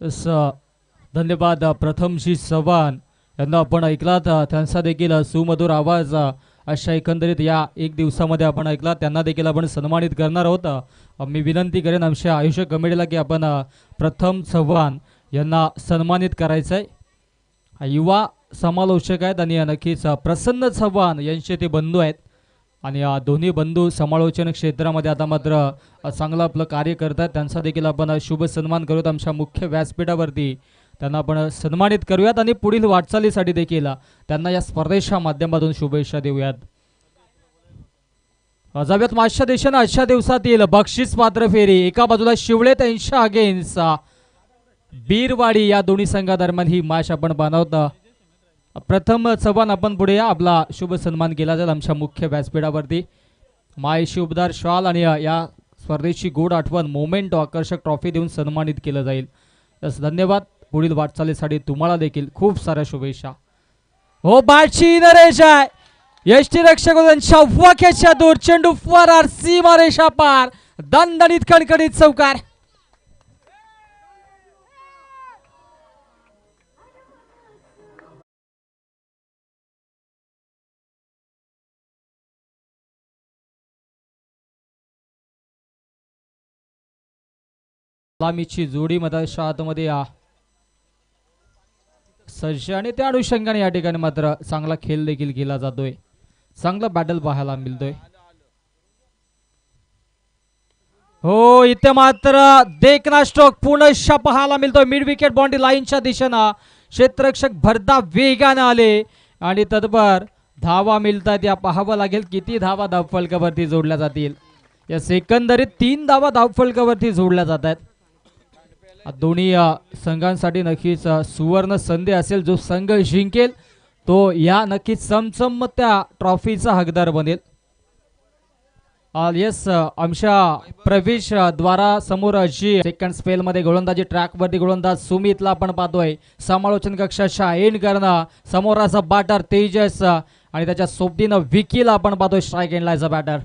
धन्यवाद प्रथमशी चव्हाण यांना आपण ऐकलात. त्यांचा देखील सुमधुर आवाज अशा एकंदरीत या एक दिवसामध्ये आपण ऐकला. त्यांना देखील आपण सन्मानित करणार आहोत. मी विनंती करेन आमच्या आयुष्य कमिटीला की आपण प्रथम चव्हाण यांना सन्मानित करायचं आहे. युवा समालोचक आहेत आणि नक्कीच प्रसन्न चव्हाण यांचे ते बंधू आहेत आणि दोन्ही बंधू समालोचन क्षेत्रामध्ये आता मात्र चांगलं आपलं कार्य करतात. त्यांचा देखील आपण शुभ सन्मान करूयात आमच्या मुख्य व्यासपीठावरती. त्यांना आपण सन्मानित करूयात आणि पुढील वाटचालीसाठी देखील त्यांना या स्पर्धेच्या माध्यमातून शुभेच्छा देऊयात. जाऊयात मागच्या दिशेनं आजच्या दिवसातील बक्षीस पात्र फेरी. एका बाजूला शिवळे त्यांच्या अगेन्स्ट बीरवाडी या दोन्ही संघादरम्यान ही मॅच आपण बनवतो. प्रथम चव्हाण आपण पुढे या. आपला शुभ सन्मान केला जाईल आमच्या मुख्य व्यासपीठावरती. माय शुभदार शॉल आणि या स्पर्धेची गोड आठवण मोमेंट आकर्षक ट्रॉफी देऊन सन्मानित केलं जाईल. तस धन्यवाद. पुढील वाटचालीसाठी तुम्हाला देखील खूप साऱ्या शुभेच्छा. हो बाची नरेश आहे. यष्टी रक्षक त्यांच्या वाक्याच्या दूर चेंडू फरार सीमारेषा पार. दणदणीत खणखणीत चौकार. लामीची जोडी मधाच्या आतमध्ये सज्ज आणि त्या अनुषंगाने या ठिकाणी मात्र चांगला खेळ देखील केला जातोय. चांगला बॅटल पाहायला मिळतोय. हो इथे मात्र देखना स्ट्रोक पुनश्च पाहायला मिळतोय. मिड विकेट बाउंड्री लाईनच्या दिशेनं क्षेत्ररक्षक भरदा वेगाने आले आणि तत्पर धावा मिळतात. या पाहावं लागेल किती धावा धावफलकावरती जोडल्या जातील. या सेकंदरीत 3 धावा धावफलकावरती जोडल्या जात आहेत. दोन्ही संघांसाठी नक्कीच सुवर्ण संधी असेल. जो संघ जिंकेल तो या नक्कीच चमचमत्या ट्रॉफीचा हकदार बनेल. येस आमच्या प्रवेश द्वारा समोर जी सेकंड स्पेल मध्ये गोलंदाजी ट्रॅक वरती गोलंदाज सुमितला आपण पाहतोय. समालोचन कक्षाच्या एंड करणं समोराचा बॅटर तेजस आणि त्याच्या सोबतीनं विकीला आपण पाहतोय स्ट्राईक एंड लायचा बॅटर.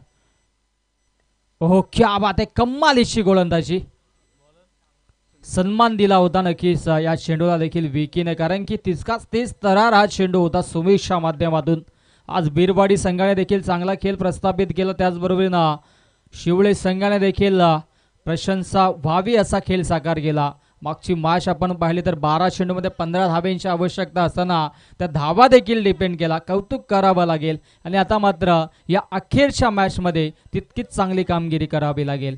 हो क्या बात आहे. कमालीची गोलंदाजी. सन्मान दिला होता नक्कीच या चेंडूला देखील विकीने, कारण की तितकाच तेच तरार हा चेंडू होता सुमेशच्या माध्यमातून. आज बीरवाडी संघाने देखील चांगला खेळ प्रस्थापित केला. त्याचबरोबरीनं शिवळे संघाने देखील प्रशंसा व्हावी असा खेळ साकार केला. मागची मॅच आपण पाहिली तर 12 चेंडूमध्ये 15 धाब्यांची आवश्यकता असताना त्या धावा देखील डिपेंड केला. कौतुक करावं लागेल. आणि आता मात्र या अखेरच्या मॅचमध्ये तितकीच चांगली कामगिरी करावी लागेल.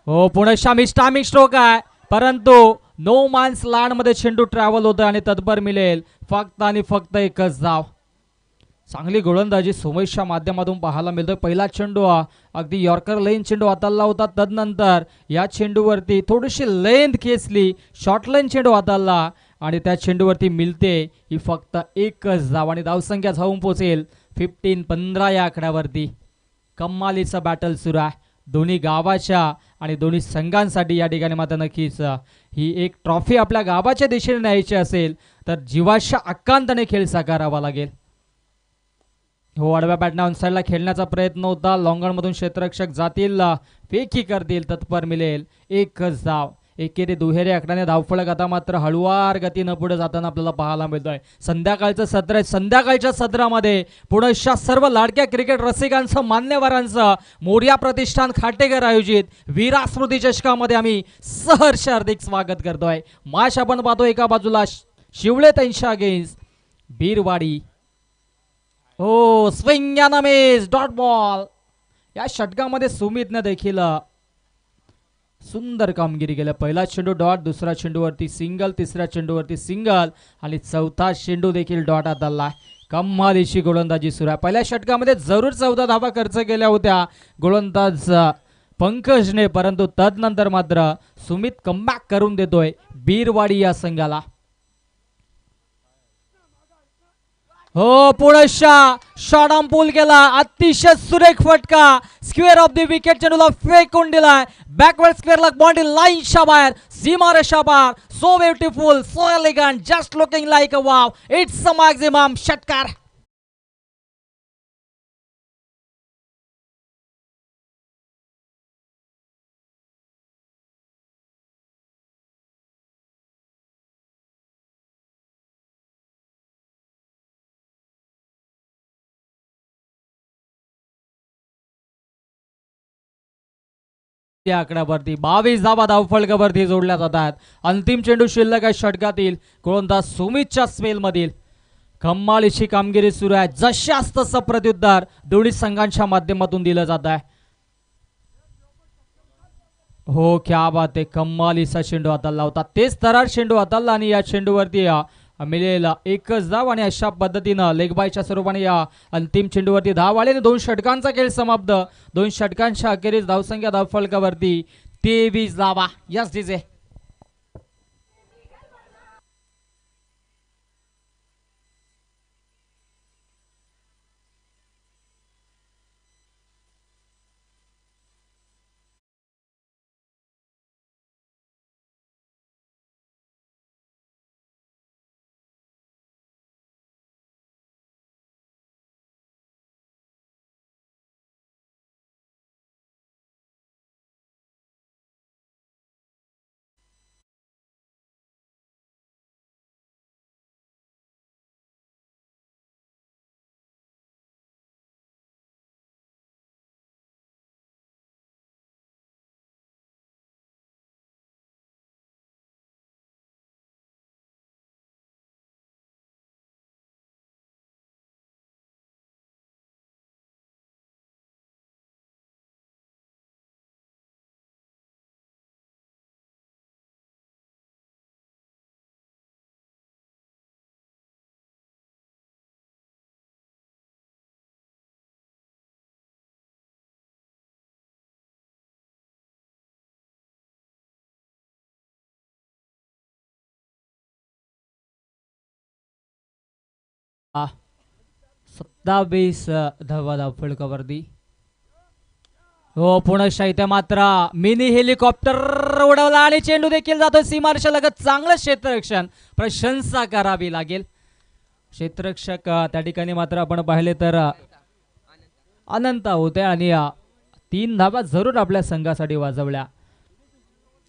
हो पुनश्च मिस्टामिक स्ट्रोक आहे, परंतु नो मान्स लँड मध्ये चेंडू ट्रॅव्हल होतं आणि तत्पर मिळेल फक्त आणि फक्त एकच धाव. चांगली गोलंदाजी सोमेशच्या माध्यमातून पाहायला मिळतोय. पहिला चेंडू अगदी यॉर्कर लेन चेंडू हाताळला होता. तदनंतर या चेंडूवरती थोडीशी लेंथ खेचली, शॉर्ट लाईन चेंडू हाताळला आणि त्या चेंडूवरती मिळते ही फक्त एकच धाव आणि धावसंख्या जाऊन पोहोचेल 15 या आकड्यावरती. कमालीचा बॅटल सुरू आहे दोन्ही गावाच्या आणि दोन्ही संघांसाठी. या ठिकाणी मात्र नक्कीच ही एक ट्रॉफी आपल्या गावाच्या दिशेने न्यायची असेल तर जीवाच्या अकांताने खेळ साकारावा लागेल. हो आडव्या बॅटने ऑन साईडला खेळण्याचा प्रयत्न होता. लॉंगन मधून क्षेत्ररक्षक जातील, फेकी करतील, तत्पर मिळेल एकच धाव. एकेरी दुहेरी आकड्याने धावफलक आता मात्र हळुवार गतीनं पुढे जाताना आपल्याला पाहायला मिळतोय. संध्याकाळचं सत्र आहे. संध्याकाळच्या सत्रामध्ये पुण्याच्या सर्व लाडक्या क्रिकेट रसिकांचं मान्यवरांचं मोर्या प्रतिष्ठान खाटेकर आयोजित वीरा स्मृती चषकामध्ये आम्ही सहर्ष हार्दिक स्वागत करतोय. मॅच आपण पाहतो एका बाजूला शिवळे त्यांच्या अगेन्स्ट बीरवाडी. हो swing and miss dot ball. या षटकामध्ये सुमितने देखील सुंदर कामगिरी केली. पहिला चेंडू डॉट, दुसरा चेंडूवरती सिंगल, तिसऱ्या चेंडूवरती सिंगल आणि चौथा चेंडू देखील डॉट हाताळला. कमालीची गोलंदाजी सुरू आहे. पहिल्या षटकामध्ये जरूर 14 धावा खर्च केल्या होत्या गोलंदाज पंकजने, परंतु तदनंतर मात्र सुमित कमबॅक करून देतोय बीरवाडी या संघाला. हो पुनश्च शॉट ऑन पूल केला. अतिशय सुरेख फटका स्क्वेअर ऑफ द विकेट चेंडूला फेकून दिलाय. बॅकवर्ड स्क्वेअरला बाउंड्री लाईनच्या बाहेर सीमारेषा पार. So beautiful, so elegant, just looking like a wow. It's a maximum षटकार. त्या आकड्यावरती 22 धावा धावफलकावरती जोडल्या जातात. अंतिम चेंडू शिल्लक आहे षटकातील. गोलंदाज सुमितच्या स्पेल मधील कमालीची कामगिरी सुरू आहे. जशास तसं प्रत्युत्तर दोन्ही संघांच्या माध्यमातून दिलं जात आहे. हो क्या बात आहे. कमालीचा चेंडू हाताला लावतात. तेच तरार चेंडू हाताला आणि या चेंडूवरती मिळेल एकच धाव आणि अशा पद्धतीनं लेगबायच्या स्वरूपाने या अंतिम चेंडूवरती धाव आले. 2 षटकांचा खेळ समाप्त. 2 षटकांच्या अखेरीस धावसंख्या धावफलकावरती 23 धावा. Yes DJ. आ, 27 धावा धावफलकावरती. हो पुन्हा इथे मात्र मिनी हेलिकॉप्टर उडवला आणि चेंडू देखील जातो सीमारेषा लगत. चांगलं क्षेत्ररक्षण, प्रशंसा करावी लागेल. क्षेत्ररक्षक त्या ठिकाणी मात्र आपण पाहिले तर अनंत होते आणि 3 धावा जरूर आपल्या संघासाठी वाजवल्या.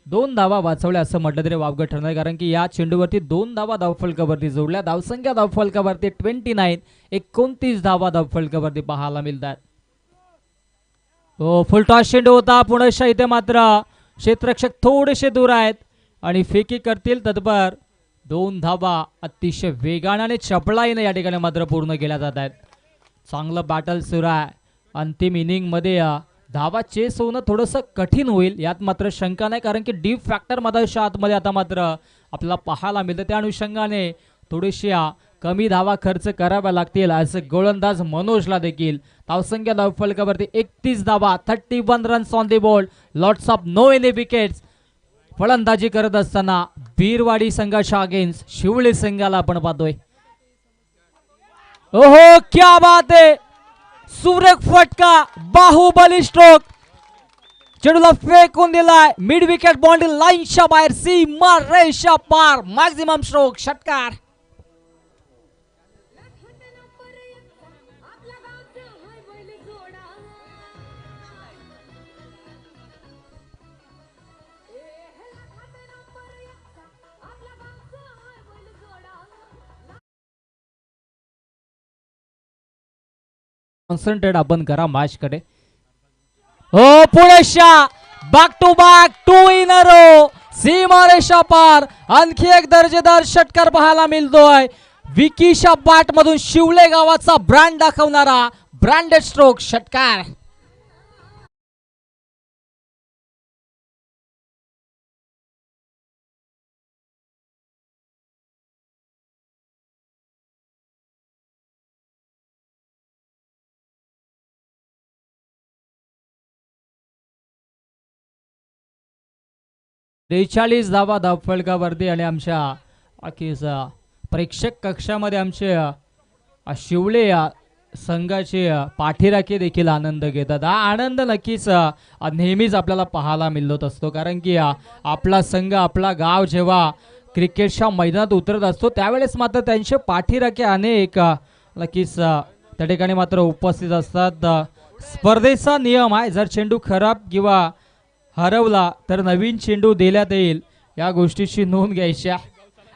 2 धावा वाचवल्या असं म्हटलं तरी वावगं ठरणार, कारण की या चेंडूवरती 2 धावा धावफलकावरती जोडल्या. धावसंख्या धावफलकावरती 29 धावा धावफलकावरती पाहायला मिळतात. हो फुलटॉस चेंडू होता. पुन्हा इथे मात्र क्षेत्ररक्षक थोडेसे दूर आहेत आणि फेकी करतील तत्पर 2 धावा अतिशय वेगाने आणि चपळाईने या ठिकाणी मात्र पूर्ण केल्या जात आहेत. चांगलं बॅटल सुरू आहे. अंतिम इनिंग मध्ये धावा चेस होणं थोडंसं कठीण होईल यात मात्र शंका नाही, कारण की डीप फॅक्टर मधाच्या आतमध्ये आता मात्र आपल्याला पाहायला मिळतं. त्या अनुषंगाने थोडीशी कमी धावा खर्च कराव्या लागतील असं गोलंदाज मनोजला देखील. धावसंख्या धावफलकावरती 31 धावा, 31 runs on the board, lots of no any wickets. फलंदाजी करत असताना बीरवाडी संघाच्या अगेन्स्ट शिवळे संघाला आपण पाहतोय. ओहो क्या बात है. सुरेख फटका, बाहुबली स्ट्रोक. चेंडूला फेकून दिलाय मिड विकेट बाउंड्री लाईनच्या बाहेर, सीमा रेषा पार, मॅक्झिमम स्ट्रोक, षटकार. कॉन्सन्ट्रेट आपण करा मॅच कडे. हो पुढेशा back to back 2 in a row, सीमारेषा पार. आणखी एक दर्जेदार षटकार पाहायला मिळतोय. विकीच्या बॅट मधून शिवले गावाचा ब्रँड दाखवणारा ब्रँडेड स्ट्रोक, षटकार. त्रेचाळीस धावा धावफलकावरती आणि आमच्या अखेर प्रेक्षक कक्षामध्ये आमचे शिवले संघाचे पाठीराखे देखील आनंद घेतात. हा आनंद नक्कीच नेहमीच आपल्याला पाहायला मिळत असतो, कारण की आपला संघ आपला गाव जेव्हा क्रिकेटच्या मैदानात उतरत असतो त्यावेळेस मात्र त्यांचे पाठीराखे अनेक नक्कीच त्या ठिकाणी मात्र उपस्थित असतात. स्पर्धेचा नियम आहे, जर चेंडू खराब किंवा हरवला तर नवीन चेंडू देण्यात येईल, या गोष्टीची नोंद घ्यायची.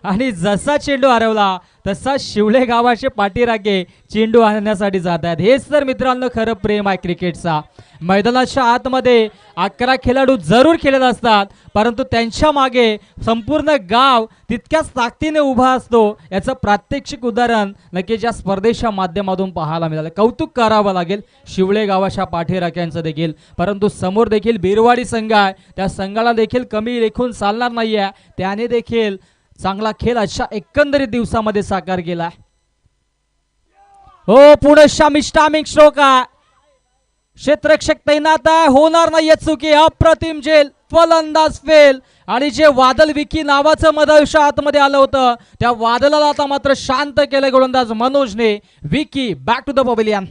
आणि जसा चेंडू हरवला तसा शिवले गावाचे पाठीराखे चेंडू आणण्यासाठी जात आहेत. हेच तर मित्रांनो खरं प्रेम आहे क्रिकेटचा. मैदानाच्या आतमध्ये 11 खेळाडू जरूर खेळत असतात, परंतु त्यांच्या मागे संपूर्ण गाव तितक्याच ताकदीने उभा असतो. याचं प्रात्यक्षिक उदाहरण नक्कीच या स्पर्धेच्या माध्यमातून पाहायला मिळालं. कौतुक करावं लागेल शिवळे गावाच्या पाठीराख्यांचं देखील. परंतु समोर देखील बिरवाडी संघ आहे, त्या संघाला देखील कमी लेखून चालणार नाहीये. त्याने देखील चांगला खेळ अशा एकंदरीत दिवसामध्ये साकार केला. हो पुढे मिस्टामिक स्ट्रोक आहे, क्षेत्ररक्षक तैनात आहे, होणार नाहीये चुकी. अप्रतिम झेल, फलंदाज फेल. आणि जे वादल विकी नावाचं मदर्श आतमध्ये आलं होतं त्या वादळाला आता मात्र शांत केलं गोलंदाज मनोजने. Vicky back to the pavilion.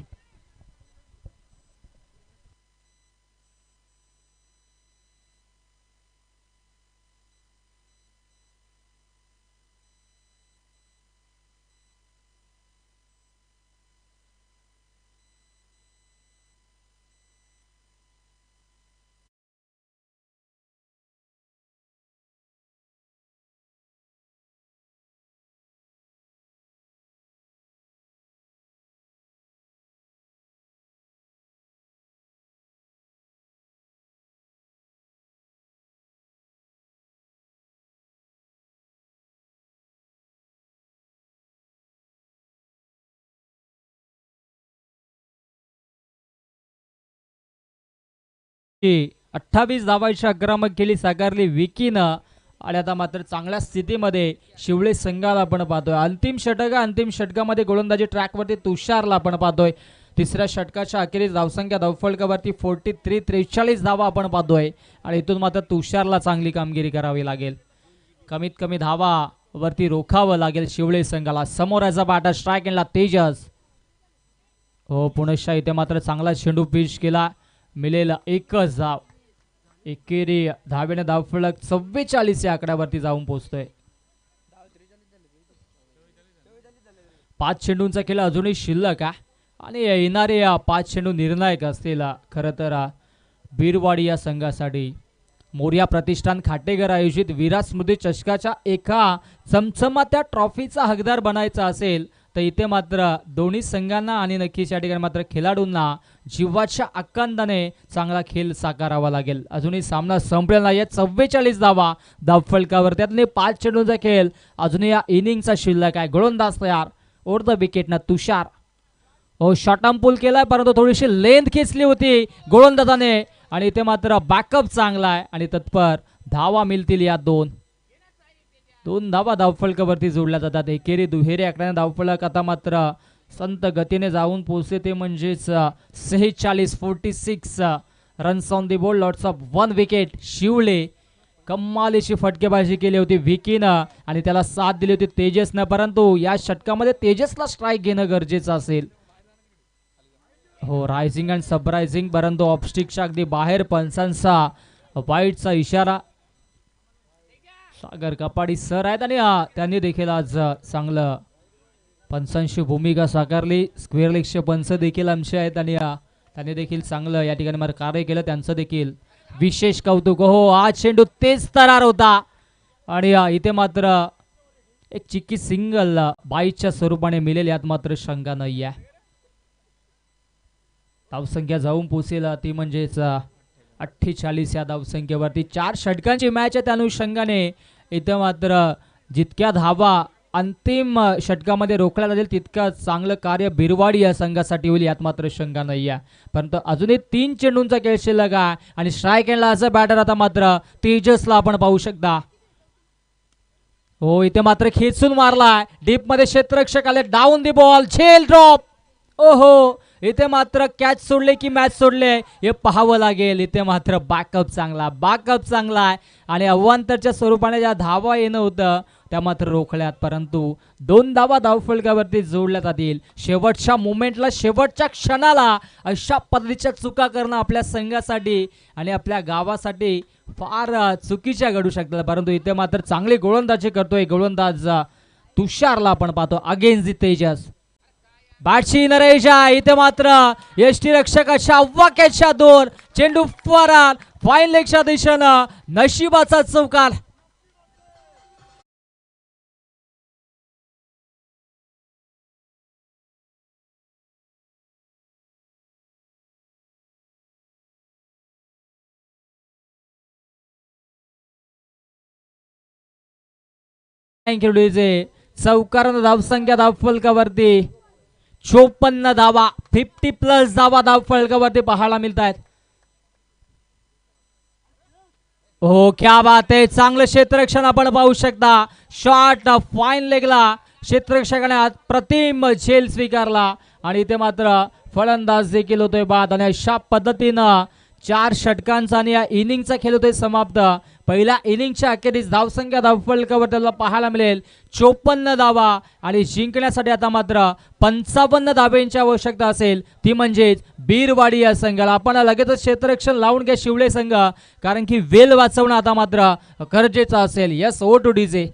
की 28 धावांची आक्रमक केली साकारली विकीनं. आणि आता मात्र चांगल्या स्थितीमध्ये शिवळे संघाला आपण पाहतोय. अंतिम षटकामध्ये गोलंदाजी ट्रॅकवरती तुषारला आपण पाहतोय. तिसऱ्या षटकाच्या अखेरीस धावसंख्या धावफलकावरती 43 धावा आपण पाहतोय. आणि इथून मात्र तुषारला चांगली कामगिरी करावी लागेल. कमीत कमी धावा वरती रोखावं लागेल शिवळे संघाला. समोर याचा बाटा स्ट्राईक एंडला तेजस. हो पुनश्च इथे मात्र चांगला चेंडू पिच केला, मिळेल एकच धाव. एकेरी धावेने धावफलक 44 या आकड्यावरती जाऊन पोहोचतोय. 5 चेंडूंचा खेळ अजूनही शिल्लक आहे आणि येणारे 5 चेंडू निर्णायक असतील खरं तर बिरवाडी या संघासाठी. मोर्या प्रतिष्ठान खाटेघर आयोजित वीरा स्मृती चषकाच्या एका चमचमात्या ट्रॉफीचा हकदार बनायचा असेल तर इथे मात्र दोन्ही संघांना आणि नक्कीच या ठिकाणी मात्र खेळाडूंना जीवाच्या आकांताने चांगला खेळ साकारावा लागेल. अजूनही सामना संपलेला नाही. 44 धावा धावफलकावर, त्यातले 5 चेंडूंचा खेळ अजूनही या इनिंगचा शिल्लक आहे. गोलंदाज तयार ओव्हर द विकेटनं तुषार. हो शॉर्ट पूल केलाय परंतु थोडीशी लेंथ खेचली होती गोलंदाजाने. आणि इथे मात्र बॅकअप चांगला आहे आणि तत्पर धावा मिळतील. या दोन धावा धावफलकावरती जोडल्या जातात. एकेरी दुहेरी आकड्याने धावफलक आता मात्र संत गतीने जाऊन पोहोचते, ते म्हणजेच 46 runs on the board, lots of 1 wicket. शिवले कमालीची फटकेबाजी केली होती विकीनं आणि त्याला साथ दिली होती तेजसनं. परंतु या षटकामध्ये तेजसला स्ट्राईक घेणं गरजेचं असेल. हो रायझिंग अँड सबरायझिंग, परंतु ऑफस्टिकच्या अगदी बाहेर पंचांचा वाईटचा इशारा. सागर कपाडी सर आहेत आणि त्यांनी देखील आज चांगलं पंचांची भूमिका साकारली. स्क्वेअर लेगचे पंच देखील आमचे आहेत आणि त्यांनी देखील चांगलं या ठिकाणी मला कार्य केलं, त्यांचं देखील विशेष कौतुक. हो आज चेंडू तेज तरार होता आणि इथे मात्र एक चिक्की सिंगल बाईच्या स्वरूपाने मिळेल, यात मात्र शंका नाही आहे. धावसंख्या जाऊन पोहोचेल ती म्हणजेच 48 या धावसंख्येवरती. 4 षटकांची मॅच आहे, त्या अनुषंगाने इथं मात्र जितक्या धावा अंतिम षटकामध्ये रोखल्या जातील तितकं चांगलं कार्य बिरवाडी या संघासाठी होईल, यात मात्र शंका नाही आहे. परंतु अजूनही 3 चेंडूंचा खेळ शिल्लक आहे आणि स्ट्राईक एंडला असं बॅटर आता मात्र तेजसला आपण पाहू शकता. हो इथे मात्र खेचून मारलाय डीप मध्ये, क्षेत्ररक्षक आले, डाऊन दी बॉल, झेल ड्रॉप. ओहो इथे मात्र कॅच सोडले की मॅच सोडले हे पाहावं लागेल. इथे मात्र बॅकअप चांगला आहे आणि अवांतरच्या स्वरूपाने ज्या धावा येणं होतं त्या मात्र रोखल्यात, परंतु 2 धावा धावफलकावरती जोडल्या जातील. शेवटच्या मोमेंटला, शेवटच्या क्षणाला अशा पद्धतीच्या चुका करणं आपल्या संघासाठी आणि आपल्या गावासाठी फार चुकीच्या घडू शकतात. परंतु इथे मात्र चांगली गोलंदाजी करतोय गोलंदाज तुषारला आपण पाहतो अगेन्स्ट दी तेजस. बॅटची नरेशा इथे मात्र यष्टी रक्षकाच्या अव्वाक्याच्या दूर, चेंडू फरार, फाईन लेगच्या दिशेनं नशिबाचा चौकार. खेळूचे चौकारानं धावसंख्या धावफलकावरती 54 धावा 50+ धावा धावफलकावरती पाहायला मिळत आहेत. हो क्या बात आहे, चांगलं क्षेत्ररक्षण आपण पाहू शकता. शॉट फाईन लेगला क्षेत्ररक्षकाने प्रतिम झेल स्वीकारला आणि इथे मात्र फलंदाज देखील होतोय बाद. आणि अशा पद्धतीनं 4 षटकांचा आणि या इनिंगचा खेळ होतोय समाप्त. पहिल्या इनिंगच्या अखेरीस धावसंख्या धावफलकावर त्याला पाहायला मिळेल 54 धावा आणि जिंकण्यासाठी आता मात्र 55 धाब्यांची आवश्यकता असेल, ती म्हणजेच बीरवाडी या संघाला. आपण लगेचच क्षेत्ररक्षण लावून घ्या शिवळे संघ, कारण की वेल वाचवणं आता मात्र गरजेचं असेल. Yes o to DJ.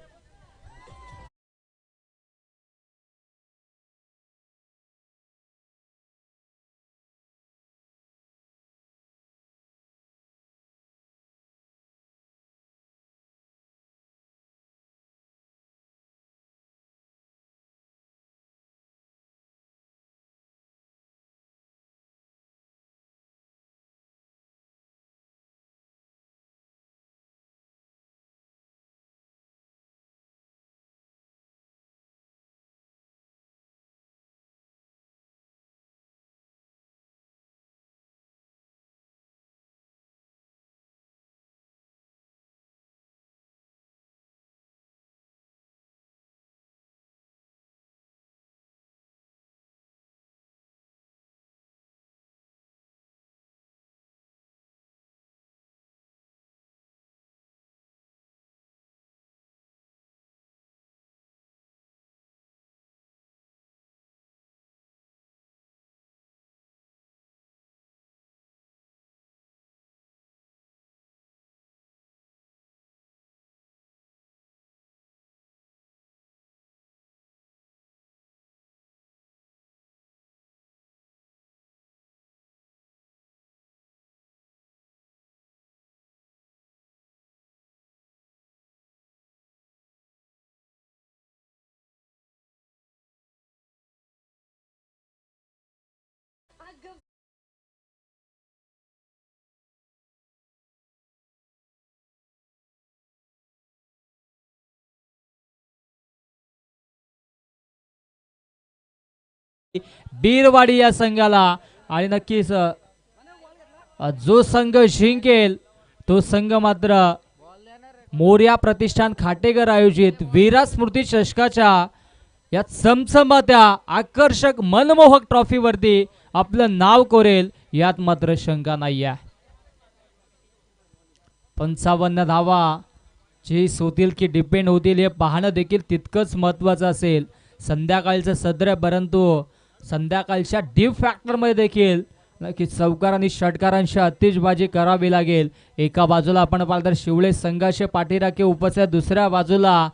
Birwadi या संघाला. आणि नक्कीच जो संघ जिंकेल तो संघ मात्र मोर्या प्रतिष्ठान खाटेकर आयोजित वीरा स्मृती चषकाच्या या चमचमात्या आकर्षक मनमोहक ट्रॉफीवरती आपलं नाव कोरेल, यात मात्र शंका नाही आहे. 55 धावा जे होतील की डिपेंड होतील हे पाहणं देखील तितकंच महत्त्वाचं असेल. संध्याकाळचं सदर, परंतु संध्याकाळच्या डीप फॅक्टरमध्ये देखील नक्की चौकार आणि षटकारांची अतिशबाजी करावी लागेल. एका बाजूला आपण पाहिलं तर शिवळे संघाचे पाठीराखे उपस्थित, दुसऱ्या बाजूला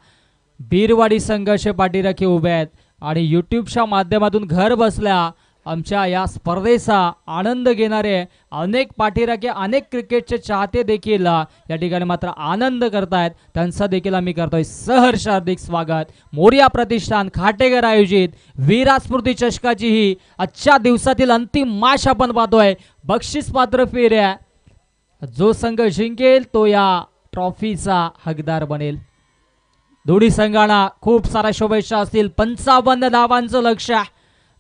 बीरवाडी संघाचे पाठीराखे उभे आहेत. आणि यूट्यूबच्या माध्यमातून घर बसल्या आमच्या या स्पर्धेचा आनंद घेणारे अनेक पाठीराखे, अनेक क्रिकेटचे चाहते देखील या ठिकाणी मात्र आनंद करतायत. त्यांचा देखील आम्ही करतोय सहर्ष हार्दिक स्वागत. मोर्या प्रतिष्ठान खाटेकर आयोजित वीरा स्मृती चषकाची ही आजच्या दिवसातील अंतिम मॅच आपण पाहतोय. बक्षीस पात्र फेऱ्या, जो संघ जिंकेल तो या ट्रॉफीचा हकदार बनेल. दोन्ही संघांना खूप साऱ्या शुभेच्छा असतील. 55 धावांचं लक्ष्य,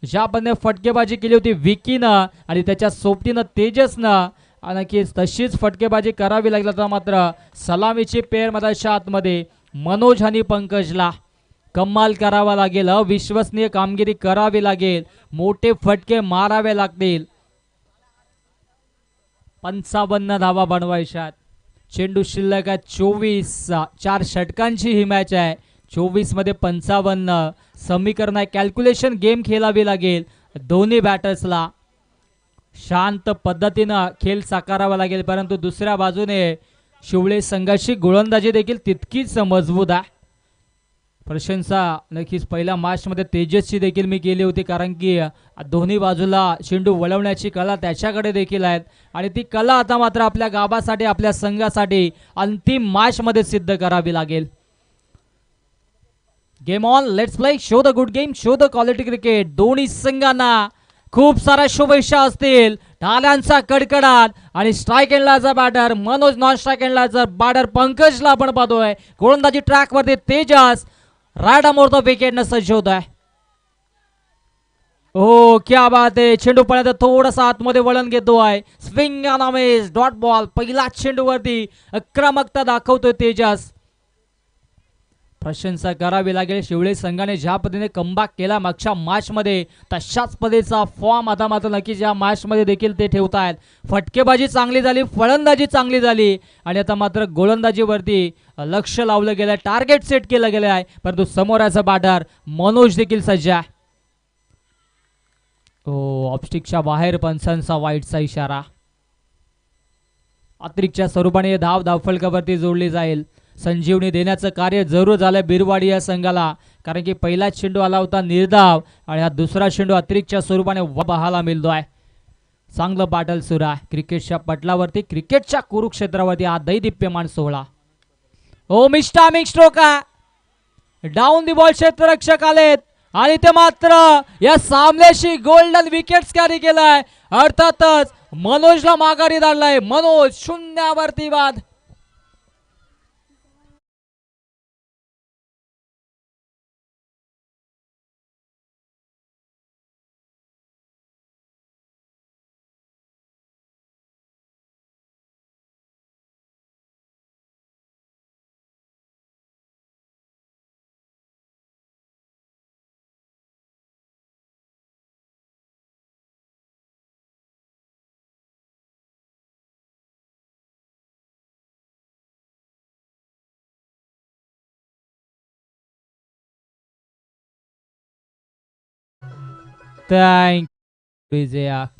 ज्या पद्धतीने फटकेबाजी केली होती विकीनं आणि त्याच्या सोबतीनं तेजसनं, आणि तशीच फटकेबाजी करावी लागली तर मात्र सलामीची पेर मधाच्या आतमध्ये मनोज आणि पंकजला कमाल करावा लागेल. अविश्वसनीय कामगिरी करावी लागेल, मोठे फटके मारावे लागतील. 55 धावा बनवायच्यात. चेंडू शिल्लक आहे 24. 4 षटकांची ही मॅच आहे. 24 मध्ये 55 समीकरण आहे. कॅल्क्युलेशन गेम खेळावी लागेल. दोन्ही बॅटर्सला शांत पद्धतीनं खेळ साकारावा लागेल. परंतु दुसऱ्या बाजूने शिवळे संघाची गोलंदाजी देखील तितकीच मजबूत आहे. प्रशंसा नक्कीच पहिल्या मॅचमध्ये तेजसची देखील मी केली होती, कारण की दोन्ही बाजूला चेंडू वळवण्याची कला त्याच्याकडे देखील आहेत. आणि ती कला आता मात्र आपल्या गावासाठी, आपल्या संघासाठी अंतिम मॅचमध्ये सिद्ध करावी लागेल. Game on, let's play, show the good game, show the quality cricket. दोन्ही संघांना खूप साऱ्या शुभेच्छा असतील. टाळ्यांचा कडकडाट. आणि स्ट्राईक एंडलाचा बॅटर मनोज, नॉन स्ट्राईक एंडलाचा बॅटर पंकजला आपण पाहतोय. गोलंदाजी ट्रॅकवरती तेजस. राईट अमोर द विकेट न सज्ज होत आहे. हो क्या बात आहे. चेंडू पळत थोडासा आतमध्ये वळण घेतो आहे. स्विंग अनामेज डॉट बॉल. पहिला चेंडूवरती आक्रमकता दाखवतोय तेजस. प्रशंसा करावी लागेल. शिवळे संघाने ज्या पद्धतीने कमबॅक केला मागच्या मॅच मध्ये तशाच पद्धतीचा फॉर्म आता मात्र नक्कीच या मॅच मध्ये देखील ते ठेवतायत. फटकेबाजी चांगली झाली, फलंदाजी चांगली झाली आणि आता मात्र गोलंदाजीवरती लक्ष लावलं गेलं, टार्गेट सेट केलं गेलं आहे. परंतु समोरचा बॅटर मनोज देखील सज्ज आहे. ऑफस्टिकच्या बाहेर पंचांचा वाईटचा इशारा. अतिरिक्तच्या स्वरूपाने धाव फलकावरती जोडली जाईल. संजीवनी देण्याचं कार्य जरूर झालंय बिरवाडी या संघाला, कारण की पहिला चेंडू आला होता निर्धाव आणि हा दुसरा चेंडू अतिरिक्तच्या स्वरूपाने पाहायला मिळतोय. चांगलं बॅटल सुरू आहे क्रिकेटच्या पटलावरती, क्रिकेटच्या कुरुक्षेत्रावरती हा दैदिप्यमान सोहळा. मिस्टामिक स्ट्रोक आहे. डाऊन दी बॉल क्षेत्ररक्षक आलेत आणि ते मात्र या सामन्याशी गोल्डन विकेट्स कॅरी केलाय. अर्थातच मनोजला माघारी धाडलाय. मनोज शून्यावरती बाद.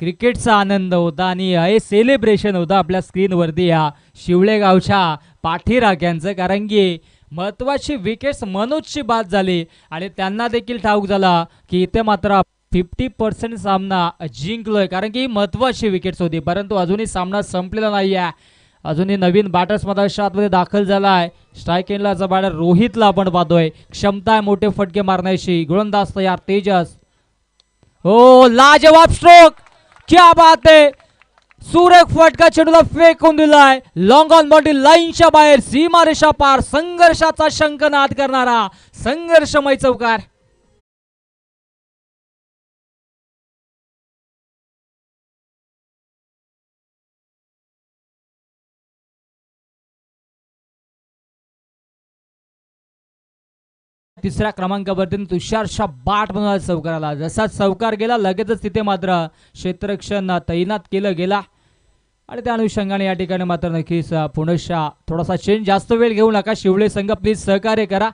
क्रिकेटचा आनंद होता आणि हे सेलिब्रेशन होतं आपल्या स्क्रीनवरती या शिवळे गावच्या पाठीराख्यांचं, कारण की महत्वाची विकेट्स मनोजची बाद झाली आणि त्यांना देखील ठाऊक झाला की इथे मात्र 50% सामना जिंकलोय, कारण की महत्वाची विकेट्स होती. परंतु अजूनही सामना संपलेला नाही आहे. अजूनही नवीन बॅटर्स मध्ये दाखल झाला आहे. स्ट्राईक एंडलाचा बॅटर रोहितला आपण पाहतोय. क्षमता आहे मोठे फटके मारण्याची. गोलंदाज तयार तेजस. लाजवाब स्ट्रोक. क्या बात है. सुरेख फटका चेंडूला फेकून दिलाय. लॉंग ऑन बॉडी लाईनच्या बाहेर, सीमारेषा पार, संघर्षाचा शंखनाद करणारा संघर्षमय चौकार. तिसऱ्या क्रमांकावरती तुषारच्या बाट बनवला चौकाराला. जसा चौकार गेला लगेचच तिथे मात्र क्षेत्ररक्षण तैनात केलं गेला आणि त्या अनुषंगाने या ठिकाणी मात्र नक्कीच पुनश्च थोडासा चेंज. जास्त वेळ घेऊ नका शिवळे संघ, प्लीज सहकार्य करा.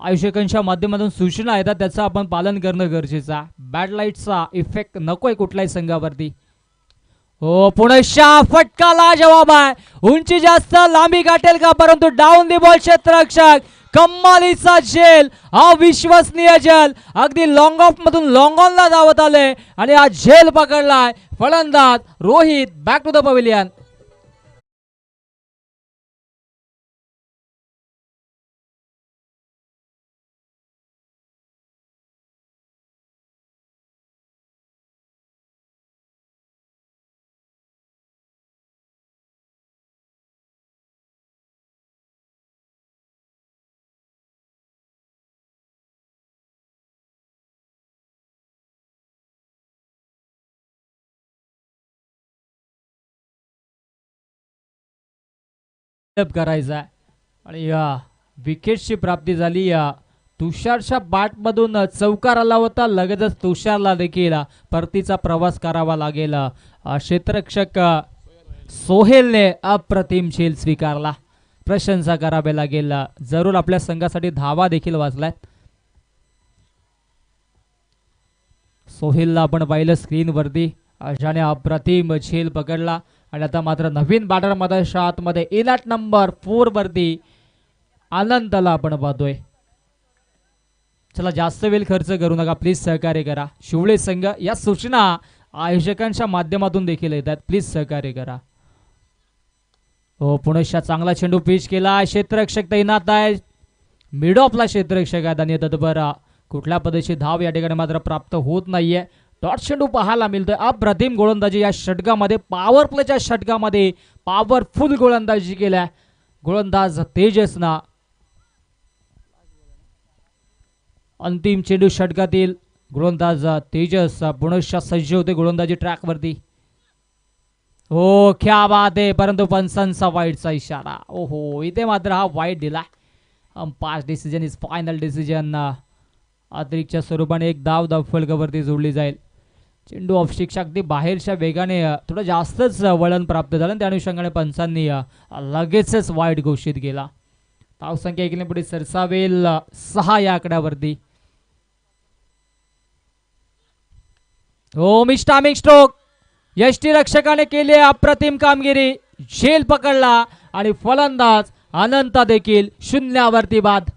आयोजकांच्या माध्यमातून सूचना येतात त्याचं आपण पालन करणं गरजेचं आहे. बॅड लाईटचा इफेक्ट नकोय कुठल्याही संघावरती. पुनश्च फटकाला जवाब आहे. उंची जास्त, लांबी गाठेल का, परंतु डाऊन दी बॉल क्षेत्ररक्षक. कम्मालीचा झेल, अविश्वसनीय झेल. अगदी लॉंग ऑफ मधून लॉंग ऑनला धावत आले आणि हा झेल पकडलाय फलंदाज Rohit. Back to the pavilion. करायचा आणि या विकेटची प्राप्ती झाली. या तुषारच्या बॅटमधून चौकार आला होता. लगेचच तुषारला देखील परतीचा प्रवास करावा लागेल. क्षेत्ररक्षक सोहेलने अप्रतिम झेल स्वीकारला. प्रशंसा करावी लागेल. जरूर आपल्या संघासाठी धावा देखील वाचल्यात. सोहेलला आपण पाहिलं स्क्रीनवरती, ज्याने अप्रतिम झेल पकडला आणि आता मात्र नवीन बॅटर मध्ये शात मध्ये इनॅट नंबर 4 वरती आनंदला आपण पाहतोय. चला जास्त वेळ खर्च करू नका, प्लीज सहकार्य करा. शिवळे संघ या सूचना आयोजकांच्या माध्यमातून देखील येतात, प्लीज सहकार्य करा. पुनश्च चांगला चेंडू पिच केला. क्षेत्ररक्षक तैनात आहे. मिड ऑफला क्षेत्ररक्षक आहेत आणि तत्पर कुठल्या पद्धतीची धाव या ठिकाणी मात्र प्राप्त होत नाहीये. डॉट चेंडू पाहायला मिळतोय. अप्रतिम गोलंदाजी या षटकामध्ये, पॉवर प्लेच्या षटकामध्ये पॉवरफुल गोलंदाजी केल्या गोलंदाज तेजसना. अंतिम चेंडू षटकातील गोलंदाज तेजस पुनश्च सज्ज होते गोलंदाजी ट्रॅकवरती. हो क्या बात आहे, परंतु पंचांचा वाईटचा इशारा. ओहो, इथे मात्र हा वाईट दिला. Umpire decision is final decision. अतिरिक्तच्या स्वरूपाने एक धाव फलकावरती जोडली जाईल. चेंडू ऑफस्टिकच्या अगदी बाहेरच्या वेगाने थोडं जास्तच वळण प्राप्त झालं, त्या अनुषंगाने पंचांनी लगेचच वाईट घोषित केला. धावसंख्या एकने पुढे सरसावेल 6 या आकड्यावरती. हो, मिस्टामिक स्ट्रोक. यष्टीरक्षकाने केली अप्रतिम कामगिरी. झेल पकडला आणि फलंदाज अनंत देखील शून्यावरती बाद.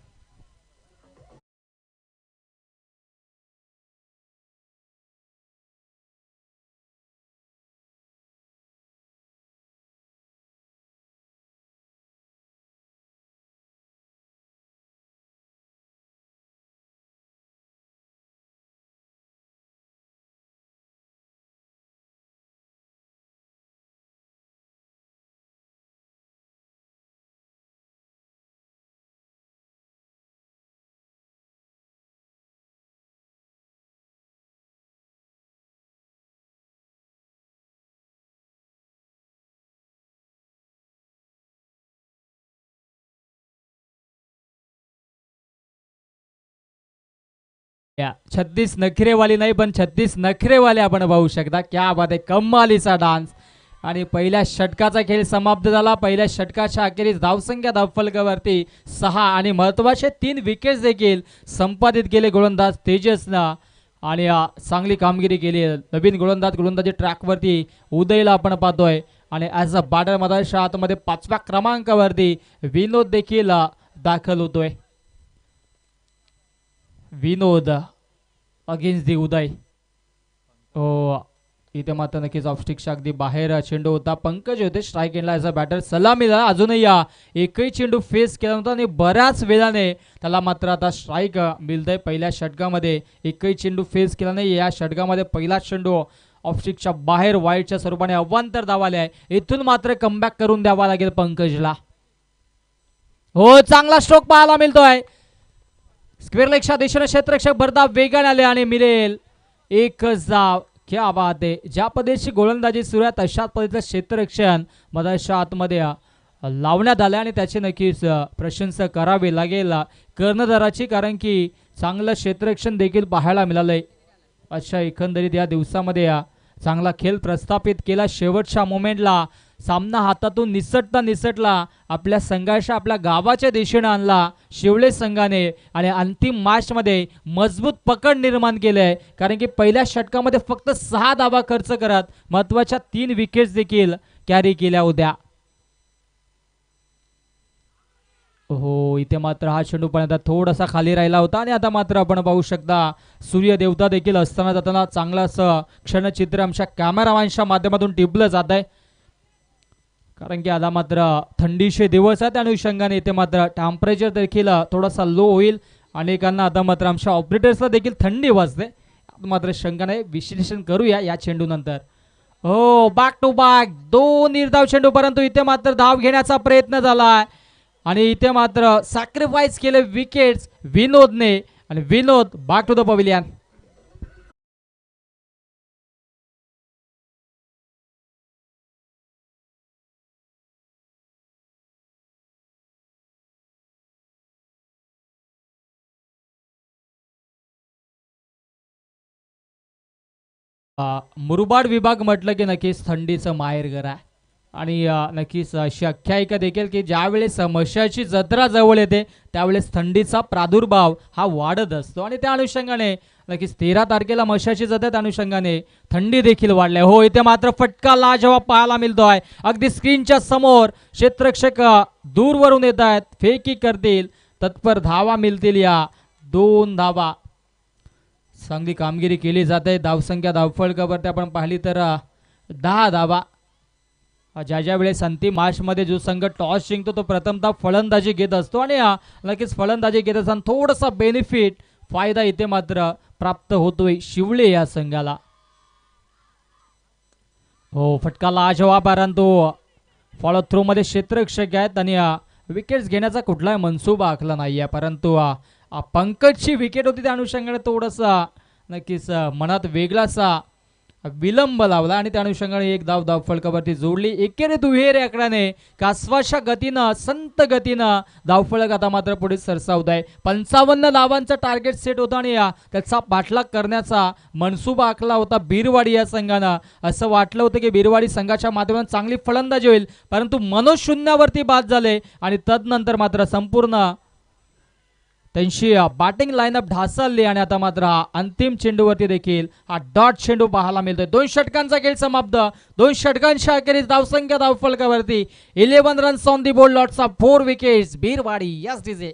या 36 नखरेवाली नाही, पण 36 नखरेवाले आपण पाहू शकता. क्या बात आहे, कमालीचा डान्स. आणि पहिल्या षटकाचा खेळ समाप्त झाला. पहिल्या षटकाच्या अखेरीस धावसंख्या धावफलकावरती 6 आणि महत्त्वाचे 3 विकेट्स देखील संपादित केले गोलंदाज तेजसनं. आणि चांगली कामगिरी केली. नवीन गोलंदाजी ट्रॅकवरती उदयला आपण पाहतोय. आणि ॲज अ बॅटर मधाच्या आतमध्ये 5व्या क्रमांकावरती विनोद देखील दाखल होतोय. विनोद अगेन्स्ट दी उदय. हो, इथे मात्र नक्कीच ऑफस्टिकच्या अगदी बाहेर चेंडू होता. पंकज होते स्ट्राईक एंडला ॲज अ बॅटर. सलामीला अजूनही एकही चेंडू फेस केला नव्हता आणि बऱ्याच वेळाने त्याला मात्र आता स्ट्राईक मिळतंय. पहिल्या षटकामध्ये एकही चेंडू फेस केला नाही. या षटकामध्ये पहिला चेंडू ऑफस्टिकच्या बाहेर वाईटच्या स्वरूपाने अवांतर धाव आले आहे. इथून मात्र कमबॅक करून द्यावा लागेल पंकजला. हो, चांगला स्ट्रोक पाहायला मिळतोय. स्क्वेअर लेगच्या दिशेने क्षेत्ररक्षक भरधाव वेगाने आले आणि मिळेल एकच धाव. क्या बात आहे. ज्या पद्धतीची गोलंदाजी सुरू आहे तशाच पद्धतीचं क्षेत्ररक्षण मधाच्या आतमध्ये लावण्यात आलं आणि त्याची नक्कीच प्रशंसा करावी लागेल कर्णधाराची, कारण की चांगलं क्षेत्ररक्षण देखील पाहायला मिळालंय. अशा एकंदरीत या दिवसामध्ये चांगला खेळ प्रस्थापित केला. शेवटच्या मोमेंटला सामना हातातून निसटला आपल्या संघाच्या आपल्या गावाच्या दिशेने आणला शिवळे संघाने. आणि अंतिम मॅचमध्ये मजबूत पकड निर्माण केले आहे, कारण की पहिल्या षटकामध्ये फक्त 6 धावा खर्च करत महत्त्वाच्या 3 विकेट्स देखील कॅरी केल्या होत्या. हो, इथे मात्र हा चेंडू पण आता थोडासा खाली राहिला होता. आणि आता मात्र आपण पाहू शकता सूर्य देवता देखील असताना जाताना चांगलं असं क्षणचित्र आमच्या कॅमेरामॅनच्या माध्यमातून टिपलं जात आहे, कारण की आता मात्र थंडीचे दिवस आहेत. त्या अनुषंगाने इथे मात्र टेम्परेचर देखील थोडासा लो होईल. अनेकांना आता मात्र आमच्या ऑपरेटर्सला देखील थंडी वाजते. मात्र शंका नाही, विश्लेषण करूया या चेंडू नंतर. हो, बॅक टू बॅक 2 निर्धाव चेंडू, परंतु इथे मात्र धाव घेण्याचा प्रयत्न झाला आणि इथे मात्र सॅक्रिफाईस केले विकेट्स विनोदने. आणि Vinod back to the pavilion. Murbad विभाग म्हटलं की नक्कीच थंडीचं माहेरघर आहे. आणि नक्कीच अशी आख्यायिका देखील की ज्यावेळेस मशाची जत्रा जवळ येते त्यावेळेस थंडीचा प्रादुर्भाव हा वाढत असतो. आणि त्या अनुषंगाने नक्कीच 13 तारखेला मशाची जत्रा, त्या अनुषंगाने थंडी देखील वाढली. हो, इथे मात्र फटका लाजवाब पाहायला मिळतोय. अगदी स्क्रीनच्या समोर क्षेत्ररक्षक दूरवरून येत आहेत, फेकी करतील, तत्पर धावा मिळतील. या 2 धावा. चांगली कामगिरी केली जाते. धावसंख्या धावफलकावरती आपण पाहिली तर 10 धावा. ज्या वेळेस अंतिम मॅचमध्ये जो संघ टॉस जिंकतो तो प्रथमतः फलंदाजी घेत असतो आणि नक्कीच फलंदाजी घेत असताना थोडासा बेनिफिट फायदा इथे मात्र प्राप्त होतोय शिवळे या संघाला. हो, फटका लाजवाब, परंतु फॉलो थ्रो मध्ये क्षेत्ररक्षक आहेत आणि विकेट्स घेण्याचा कुठलाही मनसुबा आखला नाही आहे. परंतु पंकजची विकेट होती त्या अनुषंगाने थोडासा नक्कीच मनात वेगळासा विलंब लावला आणि त्या अनुषंगाने एक धाव फलकावरती जोडली. एकेरी दुहेरी आकड्याने कासवाच्या गतीनं संत गतीनं धावफलक आता मात्र पुढे सरसावत आहे. 55 धावांचा टार्गेट सेट होता आणि त्याचा पाठलाग करण्याचा मनसुबा आखला होता बिरवाडी या संघानं. असं वाटलं होतं की बिरवाडी संघाच्या माध्यमातून चांगली फलंदाजी होईल, परंतु मनोज शून्यावरती बाद झाले आणि तदनंतर मात्र संपूर्ण त्यांची बॅटिंग लाईनअप ढासळली आणि आता मात्र अंतिम चेंडूवरती देखील हा डॉट चेंडू पाहायला मिळतोय. 2 षटकांचा खेळ समाप्त. 2 षटकांच्या अखेरीस धावसंख्या धावफलकावरती 11 runs on the board, lots of 4 wickets. Birwadi yes DJ.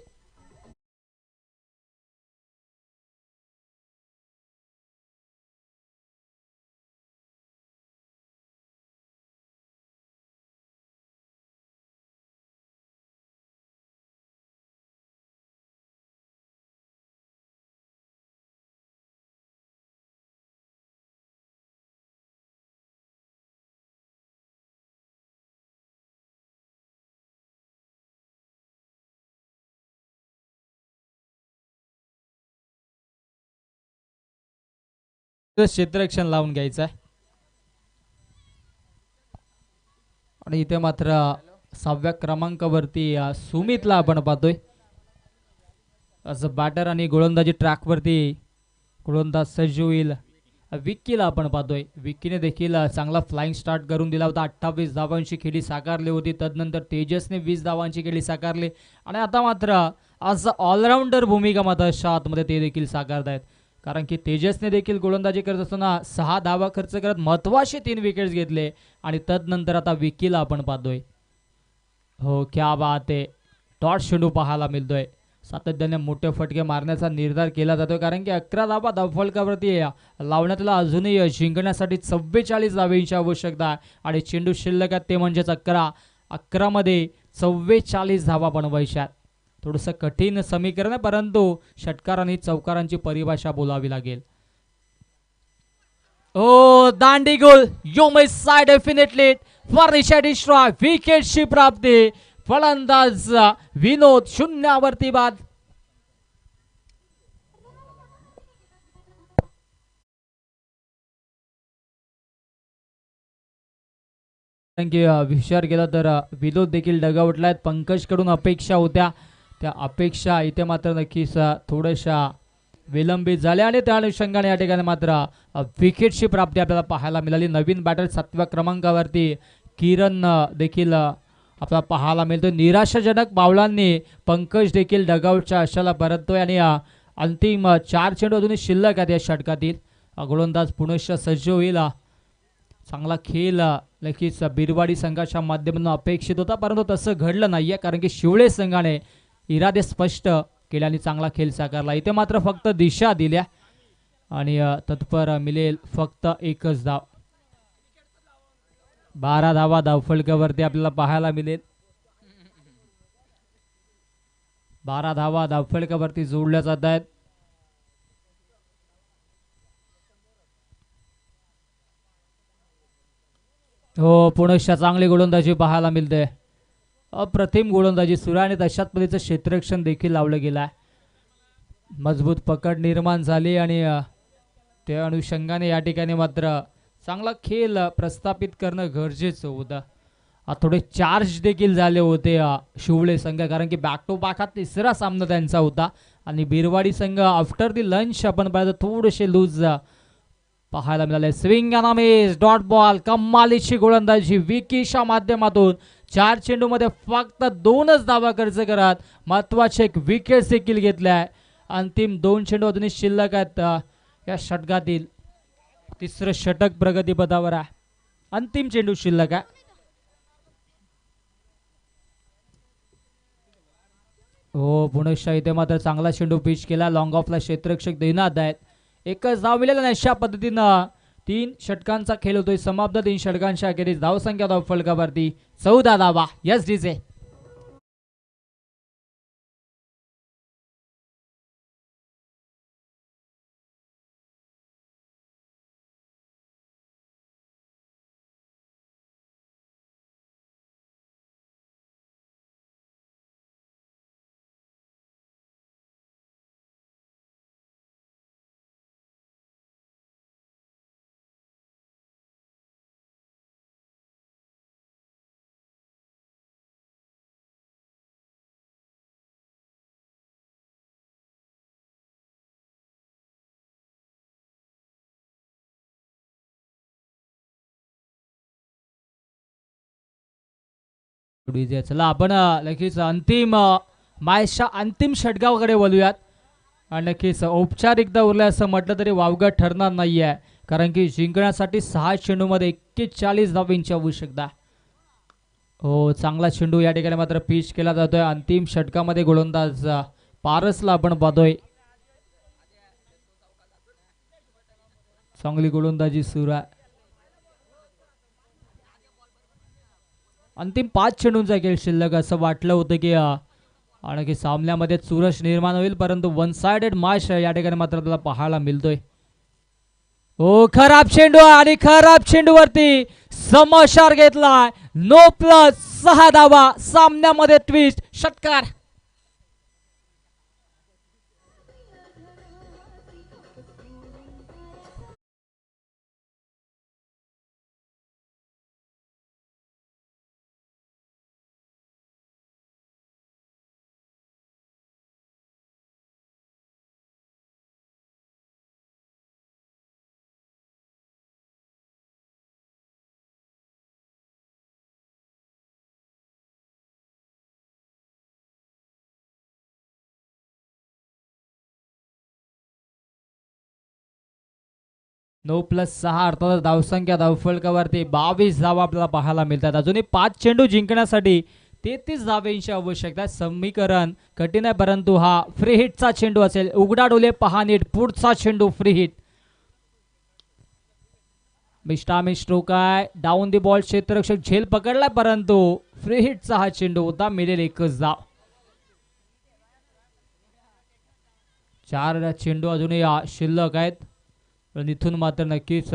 क्षेत्ररक्षण लावून घ्यायचं आहे आणि इथे मात्र 6व्या क्रमांकावरती सुमितला आपण पाहतोय. असं बॅटर आणि गोलंदाजी ट्रॅकवरती गोलंदाज सज्ज होईल. विक्कीला आपण पाहतोय. विक्कीने देखील चांगला फ्लाइंग स्टार्ट करून दिला होता. 28 धावांची खेळी साकारली होती. तदनंतर तेजसने 20 धावांची खेळी साकारली आणि आता मात्र आज ऑलराऊंडर भूमिका मात्र आतमध्ये ते देखील साकारत आहेत. कारण की तेजसने देखील गोलंदाजी करत असताना 6 धावा खर्च करत महत्वाचे 3 विकेट्स घेतले आणि तदनंतर आता विकीला आपण पाहतोय. हो क्या बात आहे. डॉट चेंडू पाहायला मिळतोय. सातत्याने मोठे फटके मारण्याचा निर्धार केला जातोय कारण की 11 धावा धावफलकावरती लावण्यातला अजूनही जिंकण्यासाठी 44 धावेची आवश्यकता आहे आणि चेंडू शिल्लक आहेत ते म्हणजेच 11 मध्ये 44 धावा बनवायच्या. थोडंसं कठीण समीकरण आहे, परंतु षटकार आणि चौकारांची परिभाषा बोलावी लागेल. ओ दांडी गोल यू मे साय डेफिनेटली फॉर रिशार्ड इस्ट्रा. विकेटची प्राप्ती. फलंदाज विनोद शून्यावरती बाद. विचार केला तर विनोद देखील डगाउटला आहेत. पंकजकडून अपेक्षा होत्या त्या अपेक्षा इथे मात्र नक्कीच थोड्याशा विलंबित झाल्या आणि त्या अनुषंगाने या ठिकाणी मात्र विकेटची प्राप्ती आपल्याला पाहायला मिळाली. नवीन बॅटर 7व्या क्रमांकावरती किरण देखील आपल्याला पाहायला मिळतो. निराशाजनक पावलांनी पंकज देखील डगआउटच्या आशाला परततोय आणि अंतिम 4 चेंडू अजूनही शिल्लक आहेत या षटकातील. गोलंदाज पुनश्च सज्ज होईल. चांगला खेळ नक्कीच बिरवाडी संघाच्या माध्यमातून अपेक्षित होता, परंतु तसं घडलं नाहीये कारण की शिवळे संघाने इरादे स्पष्ट केल्याने चांगला खेळ साकारला. इथे मात्र फक्त दिशा दिल्या आणि तत्पर मिळेल फक्त एकच धाव. 12 धावा धावफलकावरती आपल्याला पाहायला मिळेल. 12 धावा धावफलकावरती जोडल्या जात आहेत. हो पुनश्च चांगली गोलंदाजी पाहायला मिळते. अप्रतिम गोलंदाजी सुरू आणि तशाच पद्धतीचं क्षेत्ररक्षण देखील लावलं गेलं आहे. मजबूत पकड निर्माण झाली आणि त्या अनुषंगाने या ठिकाणी मात्र चांगला खेळ प्रस्थापित करणं गरजेचं होतं. थोडे चार्ज देखील झाले होते शिवळे संघ कारण की बॅक टू बॅक हा तिसरा सामना त्यांचा होता आणि बिरवाडी संघ आफ्टर दी लंच आपण पाहिलं थोडेसे लूज पाहायला मिळाले. स्विंग अनामेज डॉट बॉल कमालीची गोलंदाजी विकीच्या माध्यमातून 4 चेंडूमध्ये फक्त 2च धावा खर्च करत महत्वाचे एक विकेट देखील घेतले आहे. अंतिम 2 चेंडू अजूनही शिल्लक आहेत या षटकातील. तिसरं षटक प्रगतीपथावर आहे. अंतिम चेंडू शिल्लक आहे. हो पुनश्च इथे मात्र चांगला चेंडू पिच केला. लॉंग ऑफला क्षेत्ररक्षक देण्यात आहेत. एकच धाव मिळेल आणि अशा पद्धतीनं 3 षटकांचा खेळ होतोय समाप्त. 3 षटकांच्या अखेरीस धावसंख्या धावफलकावरती 14 धावा. Yes DJ. चला आपण नक्कीच अंतिम मॅचच्या अंतिम षटकाकडे बोलूयात. आणि नक्कीच औपचारिकता उरल्या असं म्हटलं तरी वावगं ठरणार नाही आहे, कारण की जिंकण्यासाठी 6 चेंडूमध्ये 41 धावांची आवश्यकता. हो, चांगला चेंडू या ठिकाणी मात्र पिच केला जातोय. अंतिम षटकामध्ये गोलंदाज पारसला आपण पाहतोय. चांगली गोलंदाजी सुरू आहे. अंतिम 5 चेंडूंचा खेळ शिल्लक. असं वाटलं होतं की आणखी सामन्यामध्ये चुरस निर्माण होईल, परंतु वन साइडेड मॅच या ठिकाणी मात्र त्याला पाहायला मिळतोय. हो, खराब चेंडू आणि खराब चेंडूवरती समशार घेतलाय. नो प्लस 6 धावा. सामन्यामध्ये ट्विस्ट. षटकार. नो प्लस 6 अर्थात धावसंख्या धावफलकावरती 22 धावा आपल्याला पाहायला मिळतात. अजूनही 5 चेंडू जिंकण्यासाठी 33 धावांची आवश्यकता. समीकरण कठीण आहे, परंतु हा फ्री हिटचा चेंडू असेल. उघडा डोले पहा नीट. पुढचा चेंडू फ्री हिट. मिस्टामी स्ट्रोक आहे. Down the ball. क्षेत्ररक्षक झेल पकडलाय, परंतु फ्री हिटचा हा चेंडू होता. मिळेल एकच धाव. 4 चेंडू अजूनही शिल्लक आहेत, पण इथून मात्र नक्कीच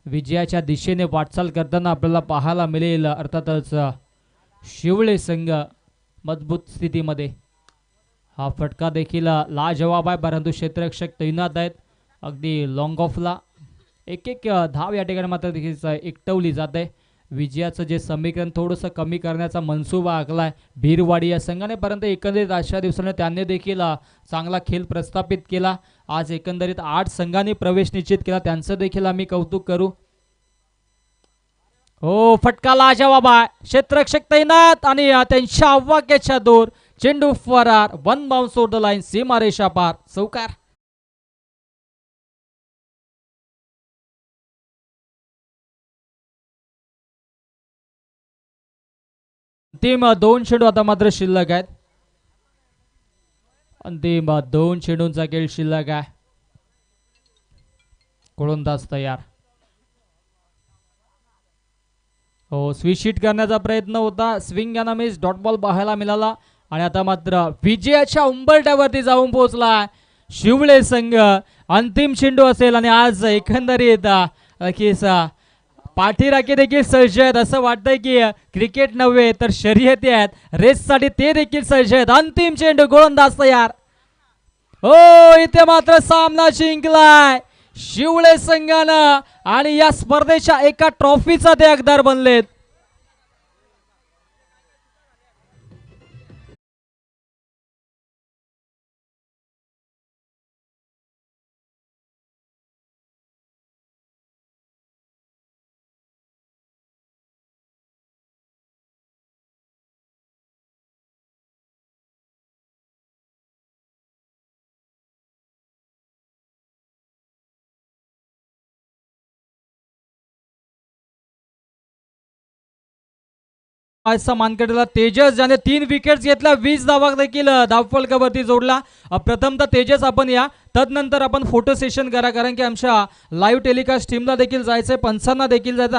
विजयाच्या दिशेने वाटचाल करताना आपल्याला पाहायला मिळेल. अर्थातच शिवळे संघ मजबूत स्थितीमध्ये. हा फटका देखील लाजवाब आहे, परंतु क्षेत्ररक्षक तैनात आहेत अगदी लॉंग ऑफला. एक धाव या ठिकाणी मात्र देखील एकटवली जाते. विजयाचं जे समीकरण थोडंसं कमी करण्याचा मनसुबा आखलाय भीरवाडी या संघाने, परंतु एकंदरीत आजच्या दिवसाने त्यांनी देखील चांगला खेळ प्रस्थापित केला. आज एकंदरीत 8 संघांनी प्रवेश निश्चित केला, त्यांचं देखील आम्ही कौतुक करू. हो, फटका लाजवाब आहे. क्षेत्ररक्षक तैनात आणि त्यांच्या अवाक्याच्या दूर. चेंडू फरार. 1 बाउन्स ओव्हर द लाईन. सीमारेषा पार. चौकार. अंतिम 2 चेंडू आता मात्र शिल्लक आहेत. अंतिम 2 चेंडूंचा खेळ शिल्लक आहे. गोलंदाज तयार. हो, स्विच हिट करण्याचा प्रयत्न होता. Swing and miss. Dot ball पाहायला मिळाला आणि आता मात्र विजयाच्या उंबरठ्यावरती जाऊन पोहोचला शिवळे संघ. अंतिम चेंडू असेल आणि आज एकंदरीत पाठीराखे देखील सज्ज आहेत. असं वाटतंय की क्रिकेट नव्हे तर शर्यती आहेत. रेससाठी ते देखील सज्ज आहेत. अंतिम चेंडू. गोलंदाज तयार. हो, इथे मात्र सामना जिंकलाय शिवळे संघानं आणि या स्पर्धेच्या एका ट्रॉफीचा ते हकदार बनलेत. आजचा मानकडेला तेजस, ज्याने 3 विकेट्स घेतल्या, 20 धावा देखील धावफलकावरती जोडला. प्रथमतः तेजस आपण या, तदनंतर आपण फोटो सेशन करा, कारण की आमच्या लाईव्ह टेलिकास्ट टीमला देखील जायचंय, पंचांना देखील जायचं.